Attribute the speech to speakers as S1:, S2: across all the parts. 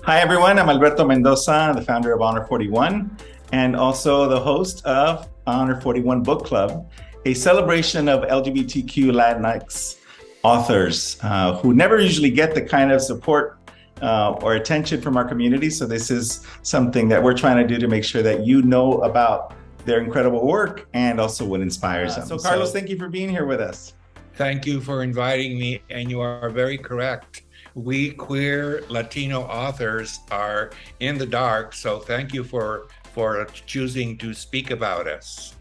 S1: Hi, everyone. I'm Alberto Mendoza, the founder of Honor 41, and also the host of Honor 41 Book Club, a celebration of LGBTQ Latinx authors who never usually get the kind of support or attention from our community. So this is something that we're trying to do to make sure that you know about their incredible work and also what inspires them. So Carlos, thank you for being here with us.
S2: Thank you for inviting me, and you are very correct. We queer Latino authors are in the dark, so thank you for choosing to speak about us.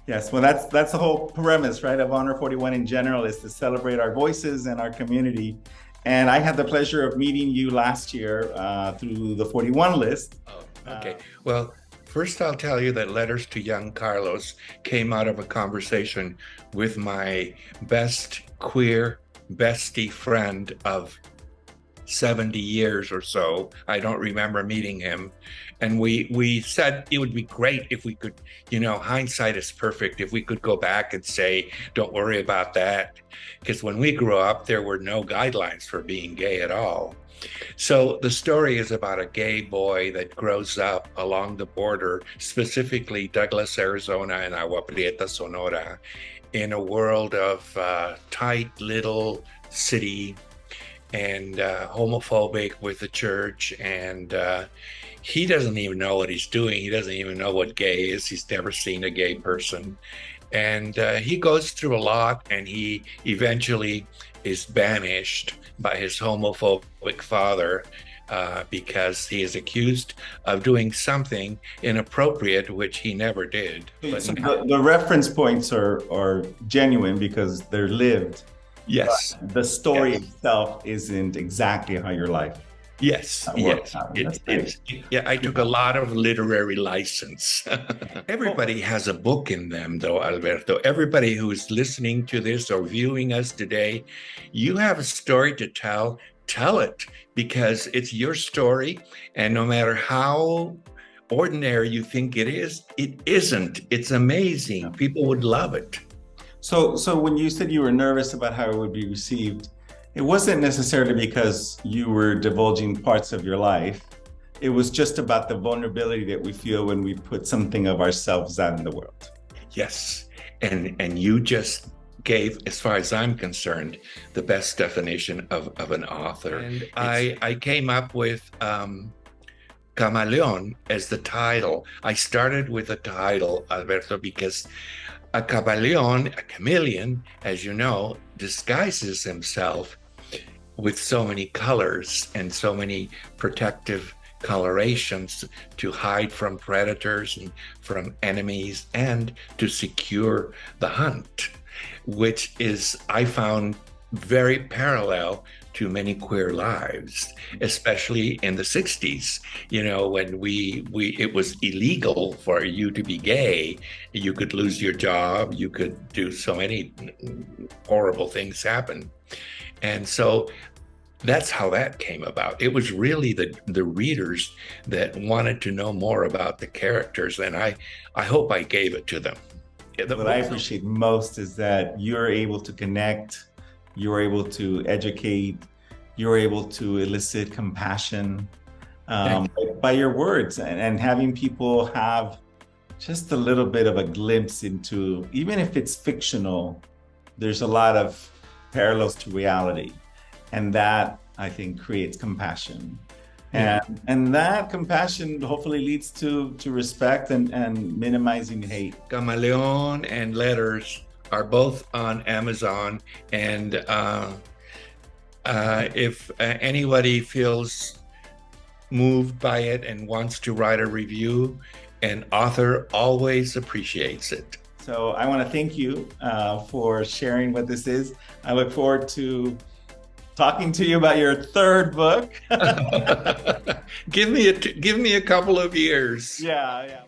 S1: Yes, well, that's the whole premise, right, of Honor 41 in general, is to celebrate our voices and our community. And I had the pleasure of meeting you last year through the 41 list.
S2: Oh, okay. Well, first I'll tell you that Letters to Young Carlos came out of a conversation with my best queer bestie friend of 70 years or so. I don't remember meeting him. And we said it would be great if we could, hindsight is perfect, if we could go back and say, don't worry about that. Because when we grew up, there were no guidelines for being gay at all. So the story is about a gay boy that grows up along the border, specifically Douglas, Arizona, and Agua Prieta, Sonora, in a world of tight little city and homophobic with the church, and he doesn't even know what he's doing. He doesn't even know what gay is. He's never seen a gay person, and he goes through a lot, and he eventually is banished by his homophobic father because he is accused of doing something inappropriate, which he never did.
S1: So the reference points are genuine because they're lived.
S2: Yes.
S1: But the story itself isn't exactly how your life.
S2: Yes. I took a lot of literary license. Everybody has a book in them, though, Alberto. Everybody who's listening to this or viewing us today, you have a story to tell. Tell it, because it's your story. And no matter how ordinary you think it is, it isn't. It's amazing. People would love it.
S1: So when you said you were nervous about how it would be received, it wasn't necessarily because you were divulging parts of your life. It was just about the vulnerability that we feel when we put something of ourselves out in the world.
S2: Yes, and you just gave, as far as I'm concerned, the best definition of an author. And I came up with Camaleon as the title. I started with the title, Alberto, because a chameleon, as you know, disguises himself with so many colors and so many protective colorations to hide from predators and from enemies and to secure the hunt, which is, I found, very parallel to many queer lives, especially in the 60s, when it was illegal for you to be gay. You could lose your job, you could do so many horrible things happen. And so that's how that came about. It was really the readers that wanted to know more about the characters, and I hope I gave it to them.
S1: What I appreciate most is that you're able to connect, you're able to educate, you're able to elicit compassion by your words, and having people have just a little bit of a glimpse into, even if it's fictional, there's a lot of parallels to reality. And that, I think, creates compassion. And that compassion hopefully leads to respect and minimizing hate.
S2: Camaleon and Letters are both on Amazon, and if anybody feels moved by it and wants to write a review, an author always appreciates it.
S1: So I want to thank you for sharing what this is. I look forward to talking to you about your third book.
S2: Give me a couple of years.
S1: Yeah.